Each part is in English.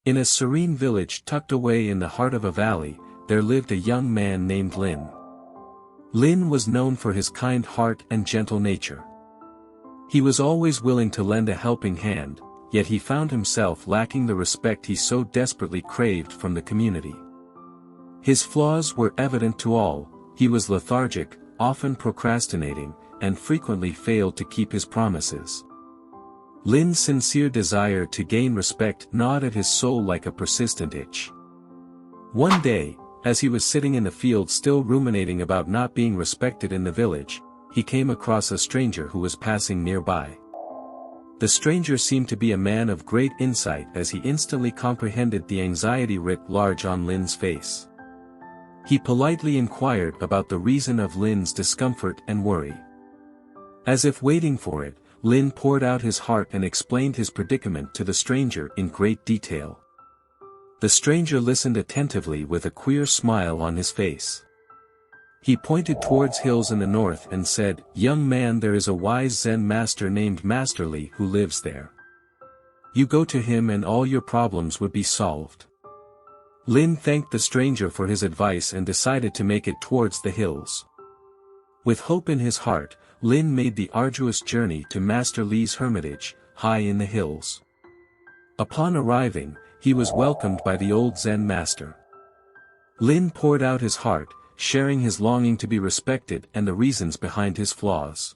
In a serene village tucked away in the heart of a valley, there lived a young man named Lin. Lin was known for his kind heart and gentle nature. He was always willing to lend a helping hand, yet he found himself lacking the respect he so desperately craved from the community. His flaws were evident to all. He was lethargic, often procrastinating, and frequently failed to keep his promises. Lin's sincere desire to gain respect gnawed at his soul like a persistent itch. One day, as he was sitting in the field still ruminating about not being respected in the village, he came across a stranger who was passing nearby. The stranger seemed to be a man of great insight as he instantly comprehended the anxiety writ large on Lin's face. He politely inquired about the reason of Lin's discomfort and worry. As if waiting for it, Lin poured out his heart and explained his predicament to the stranger in great detail. The stranger listened attentively with a queer smile on his face. He pointed towards hills in the north and said, "Young man, there is a wise Zen master named Masterly who lives there. You go to him and all your problems would be solved." Lin thanked the stranger for his advice and decided to make it towards the hills. With hope in his heart, Lin made the arduous journey to Master Li's hermitage, high in the hills. Upon arriving, he was welcomed by the old Zen master. Lin poured out his heart, sharing his longing to be respected and the reasons behind his flaws.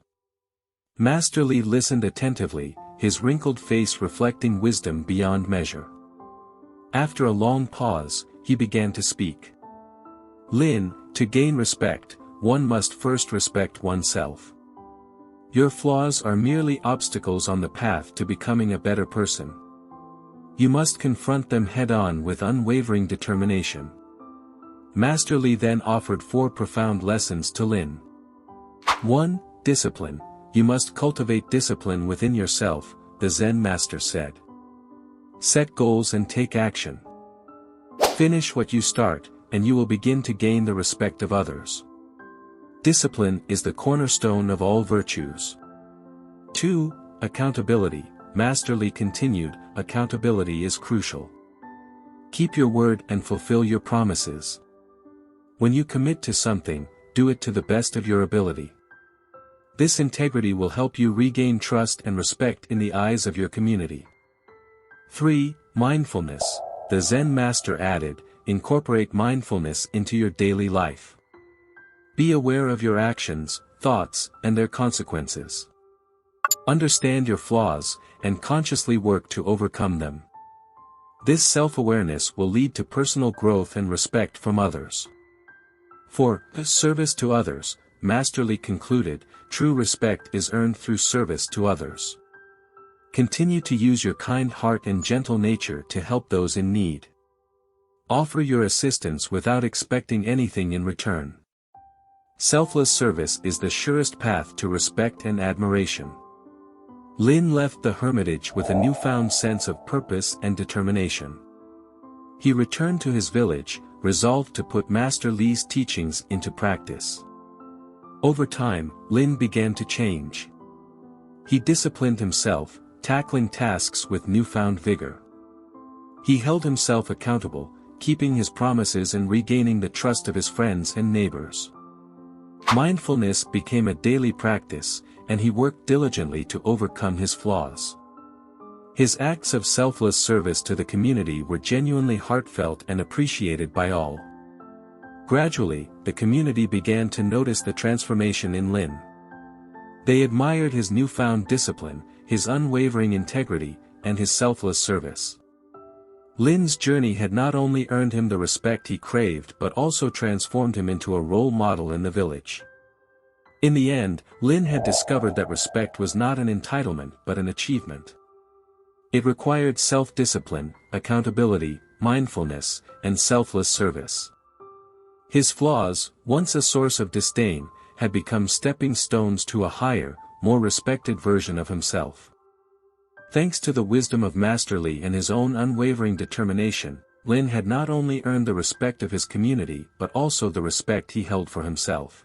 Master Li listened attentively, his wrinkled face reflecting wisdom beyond measure. After a long pause, he began to speak. "Lin, to gain respect, one must first respect oneself. Your flaws are merely obstacles on the path to becoming a better person. You must confront them head-on with unwavering determination." Master Li then offered 4 profound lessons to Lin. 1. Discipline. You must cultivate discipline within yourself, the Zen master said. Set goals and take action. Finish what you start, and you will begin to gain the respect of others. Discipline is the cornerstone of all virtues. 2. Accountability. Master Li continued, accountability is crucial. Keep your word and fulfill your promises. When you commit to something, do it to the best of your ability. This integrity will help you regain trust and respect in the eyes of your community. 3. Mindfulness. The Zen master added, incorporate mindfulness into your daily life. Be aware of your actions, thoughts, and their consequences. Understand your flaws, and consciously work to overcome them. This self-awareness will lead to personal growth and respect from others. 4. Service to others. Master Li concluded, true respect is earned through service to others. Continue to use your kind heart and gentle nature to help those in need. Offer your assistance without expecting anything in return. Selfless service is the surest path to respect and admiration. Lin left the hermitage with a newfound sense of purpose and determination. He returned to his village, resolved to put Master Li's teachings into practice. Over time, Lin began to change. He disciplined himself, tackling tasks with newfound vigor. He held himself accountable, keeping his promises and regaining the trust of his friends and neighbors. Mindfulness became a daily practice, and he worked diligently to overcome his flaws. His acts of selfless service to the community were genuinely heartfelt and appreciated by all. Gradually, the community began to notice the transformation in Lin. They admired his newfound discipline, his unwavering integrity, and his selfless service. Lin's journey had not only earned him the respect he craved but also transformed him into a role model in the village. In the end, Lin had discovered that respect was not an entitlement but an achievement. It required self-discipline, accountability, mindfulness, and selfless service. His flaws, once a source of disdain, had become stepping stones to a higher, more respected version of himself. Thanks to the wisdom of Master Li and his own unwavering determination, Lin had not only earned the respect of his community but also the respect he held for himself.